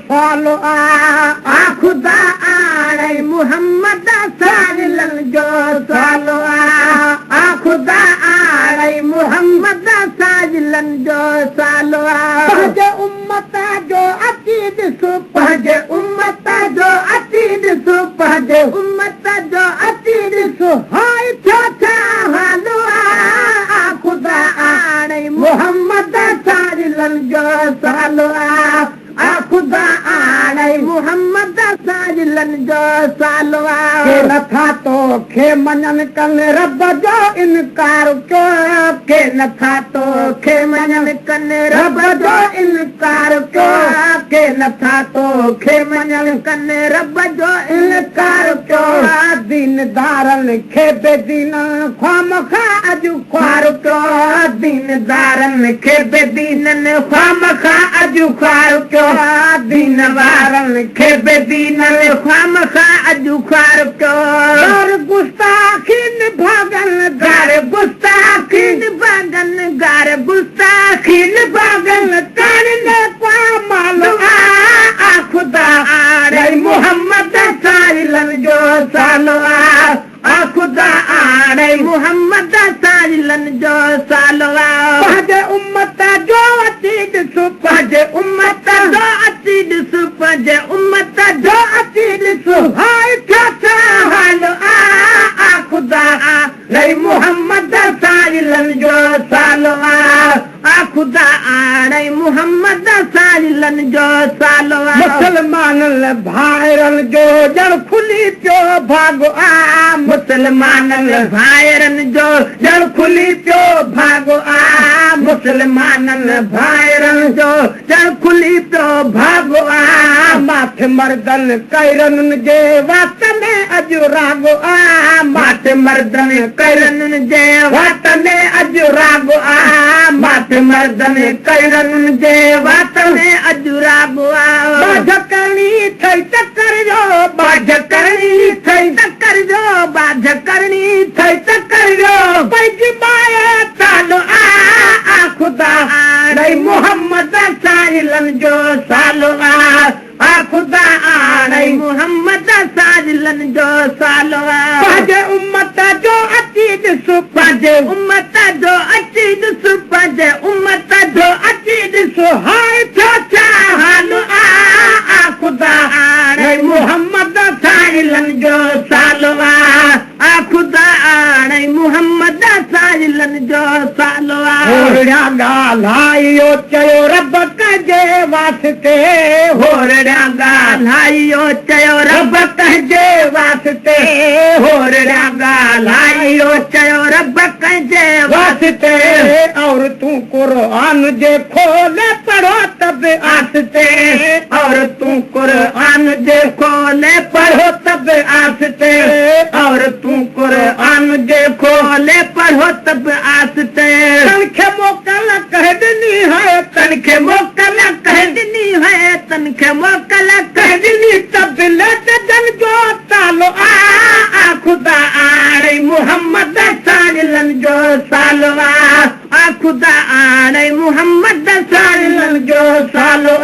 सालो आ खुदा आणे मोहम्मद साजिलन जो सालो आ खुदा आणे मोहम्मद साजिलन जो सालो आ पंहिंजे उम्मत जो अची ॾिसो पंहिंजे उम्मत जो अची ॾिसो पंहिंजे उम्मत जो अची ॾिसो हाय छो छा हालो आ खुदा आणे मोहम्मद साजिलन जो सालो आ खुदा आणे मोहम्मद साजिलन जो सालो के नथा तोखे मञनि कनि रब जो इनकार कयो के नथा तोखे मञनि कनि रब जो इनकार कयो के नथा तोखे मञनि कनि रब जो इनकार कयो दीनदारनि खे बेदीन ख़्वामखा अॼु ख़्वार कयो दीनदारनि खे बेदीननि ख़्वामखा अॼु ख़्वार कयो दीन वारनि खे बेदीननि ख़्वामखा अॼु ख़्वार कयो गुस्ताखी निभागनि घर गुस्ताखी निभागनि घर गुस्ताखी निभागनि कनि मालो आ खुदा आणे मोहम्मद साजिलन जो सालो आ खुदा आणे मोहम्मद साजिलन जो सालो पंहिंजे उम्मत जो अची ॾिसो पंहिंजे उम्मत जो अची ॾिसो पंहिंजे उम्मत जो अची ॾिसो हाय छा छा हालो आ खुदा आणे मोहम्मद साजिलन जो सालो आ खुदा आणे मोहम्मद साजिलन जो सालो मुसलमाननि भाइरनि जो ॼण खुली पियो भाॻो आ मुसलमाननि भाइरनि जो ॼण खुली पियो भाॻो आ मुसलमाननि भाइरनि जो ॼण खुली पियो भाॻो आ माथे मर्दनि कैरनि जे वात में अॼु राॻो आ माथे मर्दनि कैरनि जे वात में अॼु राॻो आ माथे मर्दनि कैरनि जे वात में अॼु राॻो आ बाझ करणी थई टकर जो बाझ करणी थई टकर जो बाझ करणी थई टकर जो पंहिंजी माए सालो आ खुदा आणे मोहम्मद साजिलन जो सालो आ खुदा आणे मोहम्मद साजिलन जो सालो पंहिंजे उम्मत जो अची ॾिसो पंहिंजे उम्मत जो अची ॾिसो पंहिंजे उम्मत जो अची ॾिसो हाय छा छा हालो आ खुदा आणे मोहम्मद साजिलन जो सालो आ खुदा आणे मोहम्मद साजिलन जो सालो होरड़ा ॻाल्हायो चयो रब कंहिंजे वास्ते होरड़ा ॻाल्हायो चयो रब कंहिंजे वास्ते होरड़ा ॻाल्हायो चयो रब कंहिंजे वास्ते और तूं क़ुरान जे खोले पढ़ो तब आस्ते और तूं क़ुरान जे खोले पढ़ो तब आस्ते और तूं क़ुरान जे खोले पढ़ो तब आस्ते तनखे मोकल कह ॾिनी है तनखे मोकल कह ॾिनी है तनखे मोकल कह ॾिनी तब जन जो सालो आ खुदा आणे मोहम्मद साजिलन जो सालो आ खुदा आणे मोहम्मद साजिलन जो सालो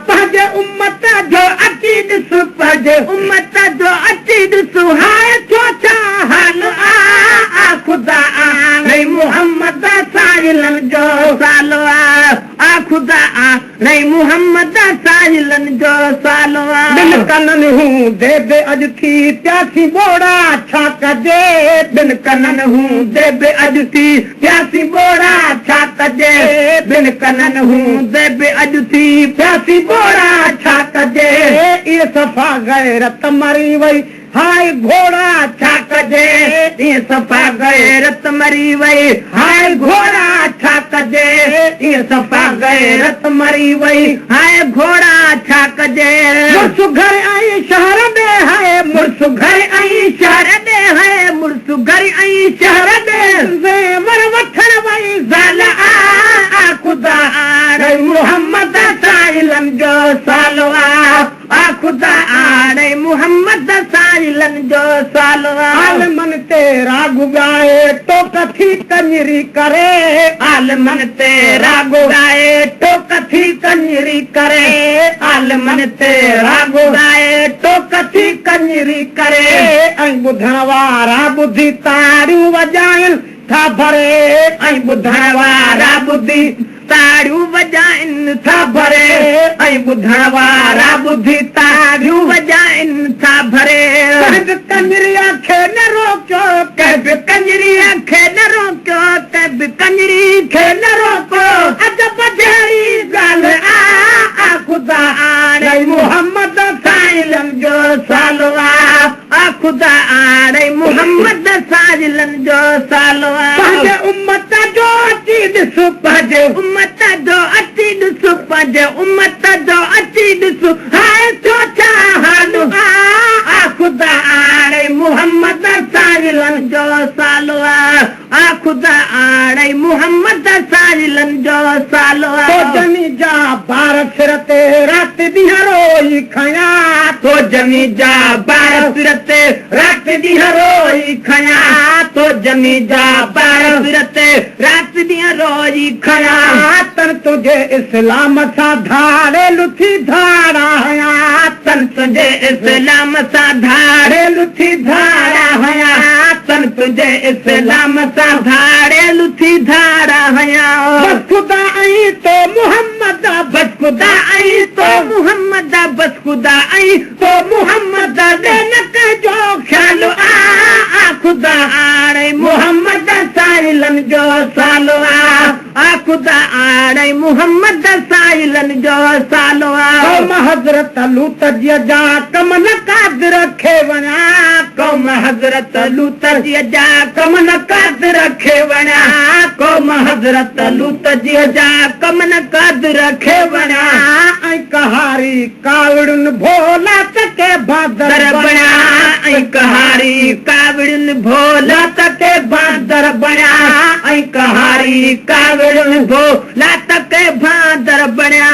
पंहिंजे उम्मत जो अची ॾिसो पंहिंजे उम्मत जो अची ॾिसो हाय छो छा हालो आ खुदा आणे मोहम्मद साजिलन जो सालो आ खुदा आणे मोहम्मद साजिलन जो सालो बिन कननि हूंदे बे अॼु थी प्यासी बोड़ा छा कजे बिन कननि हूंदे बे अॼु थी प्यासी बोड़ा छा कजे बिन कननि हूंदे बे अॼु थी प्यासी बोड़ा छा कजे इहे सफ़ा गैरत मरी वई हाय घोड़ा छा कजे इहे सफ़ा गैरत मरी वई हाय घोड़ा छा कजे इहे सफ़ा गैरत मरी वई हाय घोड़ा छा कजे मुर्सु घर आई शहर में है मुर्सु घर आई शहर में है मुर्सु घर आई शहर में मर वठण वई ज़ाल आ खुदा आणे मोहम्मद साजिलन जो सालो आ खुदा आणे मोहम्मद साजिलन जो सालो आलमन ते राग गाए तो कथी कंजरी करे आलमन ते राग गाए तो कथी कंजरी करे आलमन ते राग गाए तो कथी कंजरी करे ऐं ॿुधण वारा ॿुधी तारियूं वॼाइनि था भरे ऐं ॿुधण वारा ॿुधी तारियूं वॼाइनि था भरे ऐं ॿुधण वारा ॿुधी तारियूं वॼाइनि था भरे कंजरीअ खे न रोकियो कंहिं कंजरीअ खे न रोकियो कंहिं कंजरी खे न रोकियो अजब जहिड़ी ॻाल्हि आ ख़ुदा आणे मोहम्मद साहिलनि जो सालो आ ख़ुदा आणे मोहम्मद साहिलनि जो सालो आ पंहिंजे उम्मत जो अची ॾिसो पंहिंजे उम्मत जो अची ॾिसो पंहिंजे उम्मत जो अची ॾिसो हाय छो छा हाल आ ख़ुदा आणे मोहम्मद साहिलनि जो सालो आ ख़ुदा आणे मोहम्मद साहिलनि जो सालो आ जमी जा बार सिर ते राति ॾींहं रोई खया तो जमी जा बार सिर ते राति ॾींहं रोई खया तो जमी जा बार सिर ते राति ॾींहं रोई खया तन तुझे इस्लाम सां धारे लुथी धारा हया तन तुझे इस्लाम सां धारे लुथी धारा हया तन तुझे इस्लाम सां धारे लुथी धारा हया बस खुदा आई तो मोहम्मद बस खुदा आई तो मोहम्मद बस खुदा आई तो मोहम्मद न कजो ख्याल आ ख़ुदा आणे मोहम्मद साहिलनि जो सालो आ ख़ुदा आणे मोहम्मद साहिलनि जो सालो आ कौम हज़रत लूत जा कम न काद रखे वञा कौम हज़रत लूत जा कम न काद रखे वञा कौम हज़रत लूत जा कम न काद रखे वञा ऐं कहारी कावड़ुनि भोला तके बादर बणिया ऐं कहारी कावड़ुनि भोला तके बादर बणिया ऐं कहारी कावड़ुनि भोला तके बादर बणिया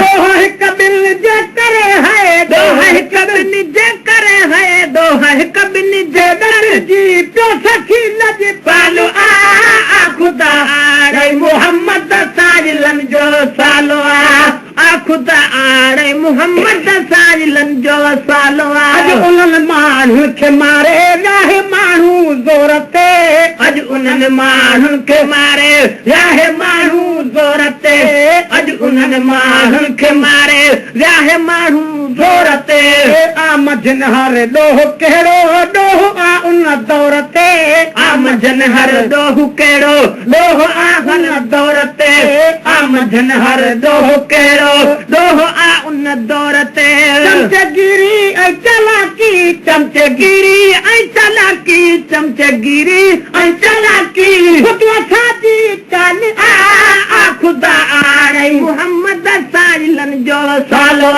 दोह हिक ॿिनि जे करे है दोह हिक ॿिनि जे करे है दोह हिक ॿिनि जे दर जी पियो सखी लज पालो आ ख़ुदा आणे मोहम्मद साहिलनि जो सालो आ ख़ुदा आणे मोहम्मद साहिलनि जो सालो आ अॼु उन्हनि माण्हुनि खे मारे याहे माण्हू ज़ोर ते अॼु उन्हनि माण्हुनि खे मारे याहे माण्हू ज़ोर ते अॼु उन्हनि माण्हुनि खे मारे याहे माण्हू ज़ोर ते आमजन हर ॾोह कहिड़ो ॾोह आ उन दौर ते आमजन हर ॾोह कहिड़ो ॾोह आ उन दौर ते आमजन हर ॾोह कहिड़ो ॾोह आ उन दौर ते चमचगिरी ऐं चलाकी चमचगिरी ऐं चलाकी चमचगिरी ऐं चलाकी शादी चाल आ ख़ुदा आणे मोहम्मद साहिलनि जो सालो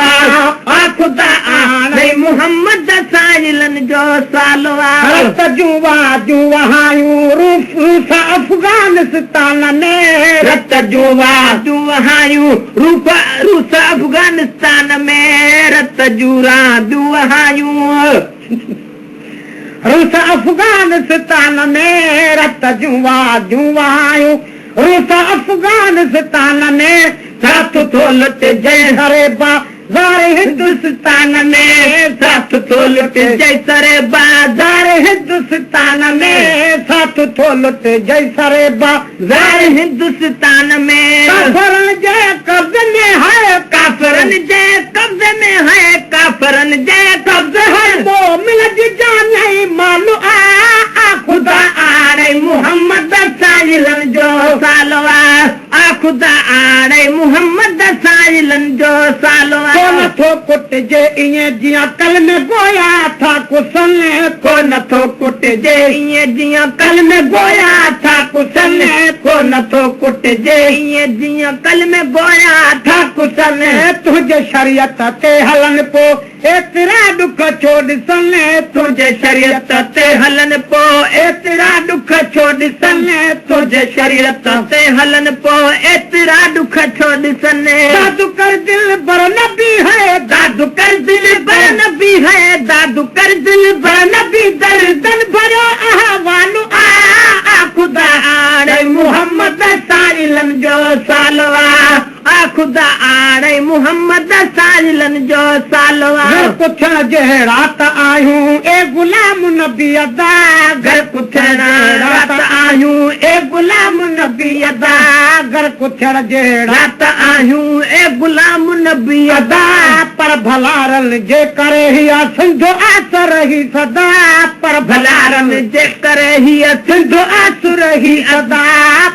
आ ख़ुदा आणे मोहम्मद साहिलनि जो सालो आ रत जुवा जुवायूं रूस अफ़गानिस्तान में रत जुवा जुवायूं रूस अफ़गानिस्तान में रत जूरा जुवायूं रूस अफ़गानिस्तान में रत जुवा जुवायूं रूस अफ़गानिस्तान में साथ थो लुट जय हरे बाज़ार हिंदुस्तान में साथ थो लुट जय सरे बाज़ार हिंदुस्तान में साथ थो लुट जय सरे बाज़ार हिंदुस्तान में काफ़रन जे कब्ज़े में है काफ़रन जे कब्ज़े में है काफ़रन जे कब्ज़े है मोमिन जी जान नहीं मालूम आ ख़ुदा आणे मोहम्मद साहिलनि जो सालो आ ख़ुदा आणे मोहम्मद साहिलनि जो सालो आ को नथो कुटिजे ईअं जीअं कल में गोया था कुसन को नथो कुटिजे ईअं जीअं कल में गोया था कुसन को नथो कुटिजे ईअं जीअं कल में गोया था कुसन तुंहिंजे शरीयत ते हलन पो एतिरा ॾुख छो ॾिसनि तुंहिंजे शरीयत ते हलन पो एतिरा ॾुख छो ॾिसनि तुंहिंजे शरीयत ते हलन पो एतिरा ॾुख छो ॾिसनि दादू कर दिल बर नबी है दादू कर दिल बर नबी है दादू कर दिल बर नबी दर्दन भरो आह्वान ख़ुदा आड़े मोहम्मद साजिलन जो सालो घर पुछण जहिड़ा त आहियूं ए गुलाम नबी अदा घर पुछण रात आहियूं ए गुलाम नबी अदा घर पुछण जहिड़ा रात आहियूं ए गुलाम नबी अदा पर भलारन जे करे हीअ सिंध आसर ही सदा पर भलारन जे करे हीअ सिंध आसुर ही अदा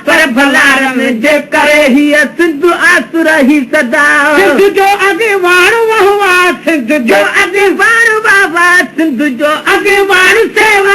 पर भलारन जे करे हीअ सिंध आसुर ही सदा सिंध जो अॻवान वहुआ सिंध जो अॻवान बाबा सिंध जो अॻवान सेवा